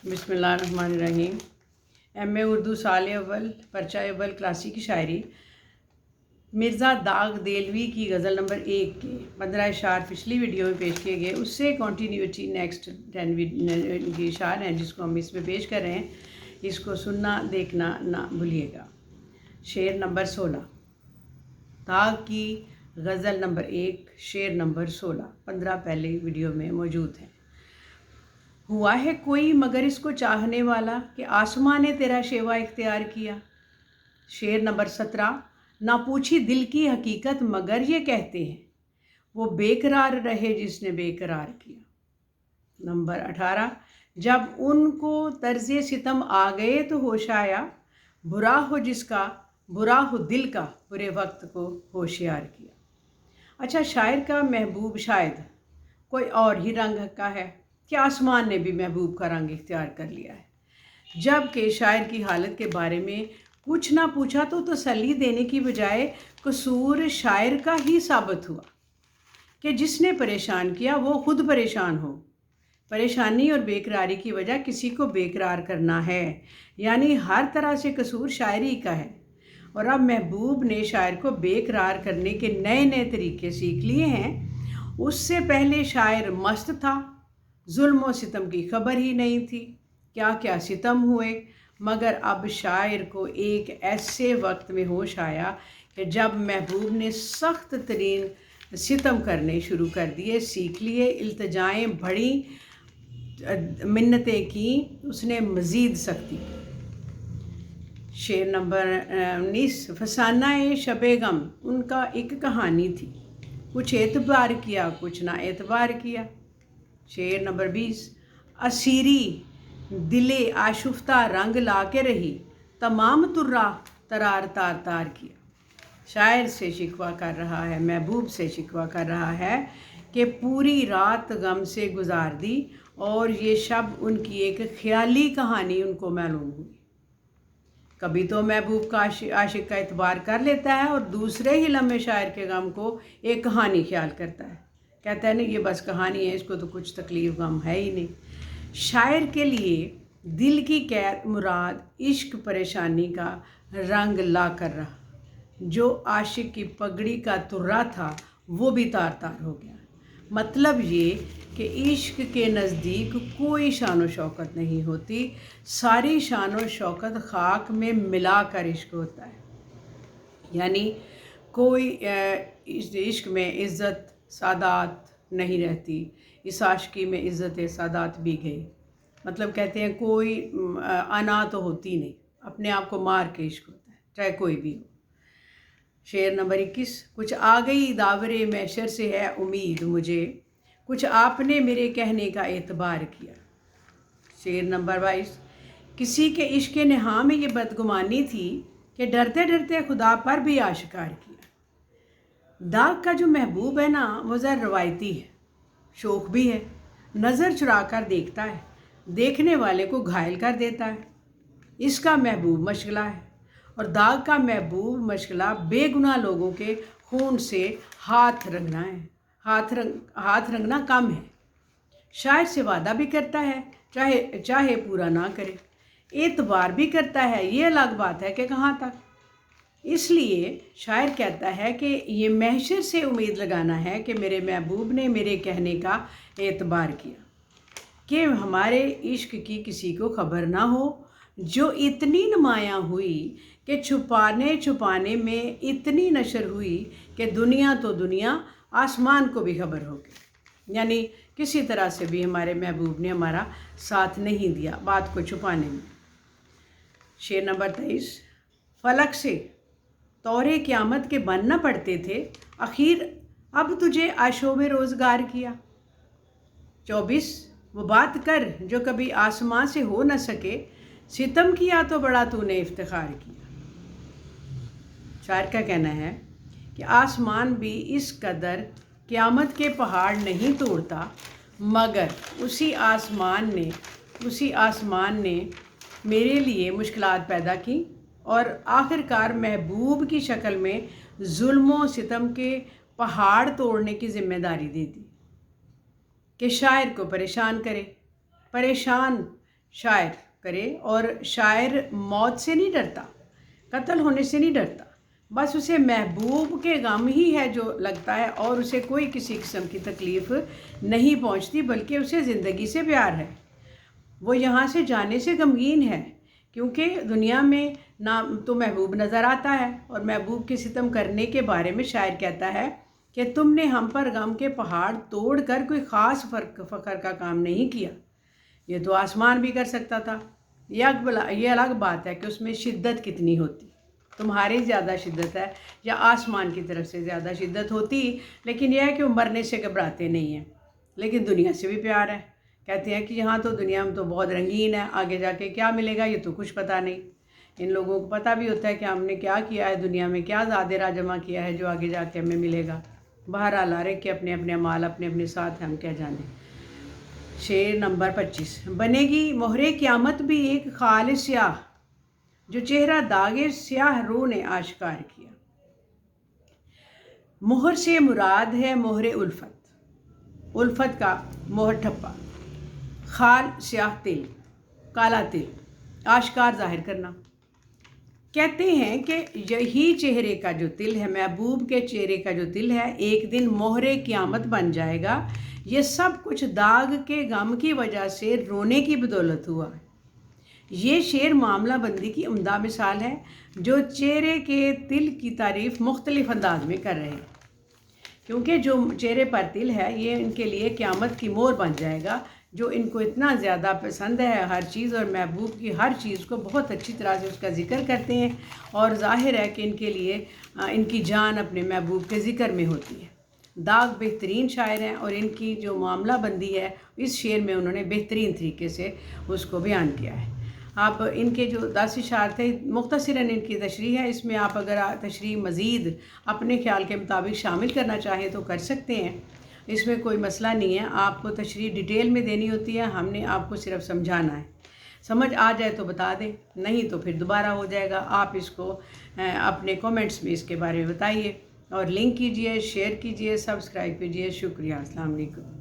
बिस्मिल्लाहिर्रहमानिर्रहीम। एम.ए. उर्दू साल अव्वल पर्चा अव्वल क्लासी की शायरी। मिर्ज़ा दाग देलवी की गज़ल नंबर 1 के 15 इशार पिछली वीडियो में पेश किए गए, उससे कॉन्टीन्यूटी नेक्स्ट 10 की इशार हैं जिसको हम इसमें पेश कर रहे हैं। इसको सुनना देखना ना भूलिएगा। शेर नंबर 16, दाग की गज़ल नंबर 1, शेर नंबर 16, 15 पहले वीडियो में मौजूद हैं। हुआ है कोई मगर इसको चाहने वाला कि आसमां ने तेरा शेवा इख्तियार किया। शेर नंबर 17, ना पूछी दिल की हकीकत मगर ये कहते हैं वो बेकरार रहे जिसने बेकरार किया। नंबर 18, जब उनको तर्ज़े सितम आ गए तो होश आया, बुरा हो जिसका बुरा हो दिल का बुरे वक्त को होशियार किया। अच्छा, शायर का महबूब शायद कोई और ही रंग का है कि आसमान ने भी महबूब का रंग इख्तियार कर लिया है। जबकि शायर की हालत के बारे में कुछ ना पूछा तो तसल्ली देने की बजाय कसूर शायर का ही साबित हुआ कि जिसने परेशान किया वो खुद परेशान हो। परेशानी और बेकरारी की वजह किसी को बेकरार करना है, यानी हर तरह से कसूर शायरी का है। और अब महबूब ने शायर को बेकरार करने के नए नए तरीके सीख लिए हैं। उससे पहले शायर मस्त था, जुल्म और सितम की खबर ही नहीं थी, क्या क्या सितम हुए। मगर अब शायर को एक ऐसे वक्त में होश आया कि जब महबूब ने सख्त तरीन सितम करने शुरू कर दिए, सीख लिए, इल्तिजाएं बढ़ी, मिन्नतें की, उसने मज़ीद सख्ती की। शेर नंबर 19, फसाना ए शबे गम उनका एक कहानी थी, कुछ एतबार किया कुछ ना एतबार किया। शेर नंबर 20, असीरी दिले आशुफ्ता रंग ला के रही, तमाम तुर्रा तरार तार तार किया। शायर से शिकवा कर रहा है, महबूब से शिकवा कर रहा है कि पूरी रात गम से गुजार दी और ये शब उनकी एक ख्याली कहानी उनको मालूम हुई। कभी तो महबूब का आशिक का एतबार कर लेता है और दूसरे ही लम्हे शायर के गम को एक कहानी ख्याल करता है, कहता है नहीं ये बस कहानी है, इसको तो कुछ तकलीफ़ गम है ही नहीं। शायर के लिए दिल की कैद मुराद इश्क परेशानी का रंग ला कर रहा। जो आशिक की पगड़ी का तुर्रा था वो भी तार तार हो गया। मतलब ये कि इश्क के नज़दीक कोई शान व शौकत नहीं होती, सारी शान व शौकत खाक में मिला कर इश्क होता है। यानी कोई इस इश्क में इज़्ज़त सादात नहीं रहती, इस आशिकी में इज़्ज़त सादात भी गई। मतलब कहते हैं कोई अना तो होती नहीं, अपने आप को मार के इश्क होता है, चाहे कोई भी हो। शेर नंबर 21, कुछ आ गई दावरे मैशर से है उम्मीद मुझे, कुछ आपने मेरे कहने का एतबार किया। शेर नंबर 22, किसी के इश्क नेहा में ये बदगुमानी थी कि डरते डरते खुदा पर भी आशिकार किया। दाग का जो महबूब है ना वो ज़रा रवायती है, शौक भी है, नज़र चुरा कर देखता है, देखने वाले को घायल कर देता है। इसका महबूब मशगला है और दाग का महबूब मशगला बेगुनाह लोगों के खून से हाथ रंगना है। हाथ रंगना कम है। शायर से वादा भी करता है, चाहे पूरा ना करे, एतबार भी करता है, ये अलग बात है कि कहाँ तक। इसलिए शायर कहता है कि ये महशर से उम्मीद लगाना है कि मेरे महबूब ने मेरे कहने का एतबार किया, कि हमारे इश्क की किसी को खबर ना हो, जो इतनी नुमायाँ हुई कि छुपाने छुपाने में इतनी नशर हुई कि दुनिया तो दुनिया आसमान को भी खबर हो गई। यानी किसी तरह से भी हमारे महबूब ने हमारा साथ नहीं दिया बात को छुपाने में। शेर नंबर 23, फलक से तौरे क़यामत के बनना पड़ते थे, आखिर अब तुझे आशोब रोज़गार किया। 24, वो बात कर जो कभी आसमां से हो न सके, सितम किया तो बड़ा तूने इफ्तिखार किया। शायर का कहना है कि आसमान भी इस कदर क़यामत के पहाड़ नहीं तोड़ता, मगर उसी आसमान ने मेरे लिए मुश्किलात पैदा की और आखिरकार महबूब की शक्ल में जुल्म व सितम के पहाड़ तोड़ने की ज़िम्मेदारी दे दी कि शायर को परेशान करे। परेशान शायर करे, और शायर मौत से नहीं डरता, कत्ल होने से नहीं डरता, बस उसे महबूब के गम ही है जो लगता है, और उसे कोई किसी किस्म की तकलीफ़ नहीं पहुंचती, बल्कि उसे ज़िंदगी से प्यार है। वो यहाँ से जाने से गमगीन है, क्योंकि दुनिया में ना तो महबूब नज़र आता है, और महबूब के सितम करने के बारे में शायर कहता है कि तुमने हम पर गम के पहाड़ तोड़ कर कोई ख़ास फ़ख्र का काम नहीं किया। ये तो आसमान भी कर सकता था। ये अलग बात है कि उसमें शिद्दत कितनी होती, तुम्हारी ज़्यादा शिद्दत है या आसमान की तरफ से ज़्यादा शिद्दत होती, लेकिन यह है कि वो मरने से घबराते नहीं हैं, लेकिन दुनिया से भी प्यार है। कहते हैं कि यहाँ तो दुनिया में तो बहुत रंगीन है, आगे जाके क्या मिलेगा ये तो कुछ पता नहीं। इन लोगों को पता भी होता है कि हमने क्या किया है दुनिया में, क्या ज़ादेरा जमा किया है जो आगे जाके हमें मिलेगा। बहरहाल आ रहे कि अपने अपने अमाल अपने अपने साथ हम क्या जाने। शेर नंबर 25। बनेगी मोहरे क़यामत भी एक खालिस स्याह, जो चेहरा दागे स्याह रो ने आश्कार किया। मोहर से मुराद है मोहरे उल्फत, उल्फत का मोहर ठप्पा, खाल स्याह तिल, काला तिल, आश्कार ज़ाहिर करना। कहते हैं कि यही चेहरे का जो तिल है, महबूब के चेहरे का जो तिल है, एक दिन मोहरे क़यामत बन जाएगा। ये सब कुछ दाग के गम की वजह से रोने की बदौलत हुआ है। ये शेर मामला बंदी की उम्दा मिसाल है, जो चेहरे के तिल की तारीफ़ मुख्तलिफ़ अंदाज में कर रहे हैं, क्योंकि जो चेहरे पर तिल है ये इनके लिए क़यामत की मोहर बन जाएगा, जो इनको इतना ज़्यादा पसंद है हर चीज़, और महबूब की हर चीज़ को बहुत अच्छी तरह से उसका ज़िक्र करते हैं, और ज़ाहिर है कि इनके लिए इनकी जान अपने महबूब के ज़िक्र में होती है। दाग बेहतरीन शायर हैं, और इनकी जो मामला बंदी है इस शेर में उन्होंने बेहतरीन तरीके से उसको बयान किया है। आप इनके जो 10 इशार थे मुख्तसरन इनकी तशरीह है, इसमें आप अगर तशरीह मज़ीद अपने ख्याल के मुताबिक शामिल करना चाहें तो कर सकते हैं, इसमें कोई मसला नहीं है। आपको तशरीह डिटेल में देनी होती है, हमने आपको सिर्फ समझाना है। समझ आ जाए तो बता दें, नहीं तो फिर दोबारा हो जाएगा। आप इसको अपने कमेंट्स में इसके बारे में बताइए, और लिंक कीजिए, शेयर कीजिए, सब्सक्राइब कीजिए। शुक्रिया। अस्सलाम वालेकुम।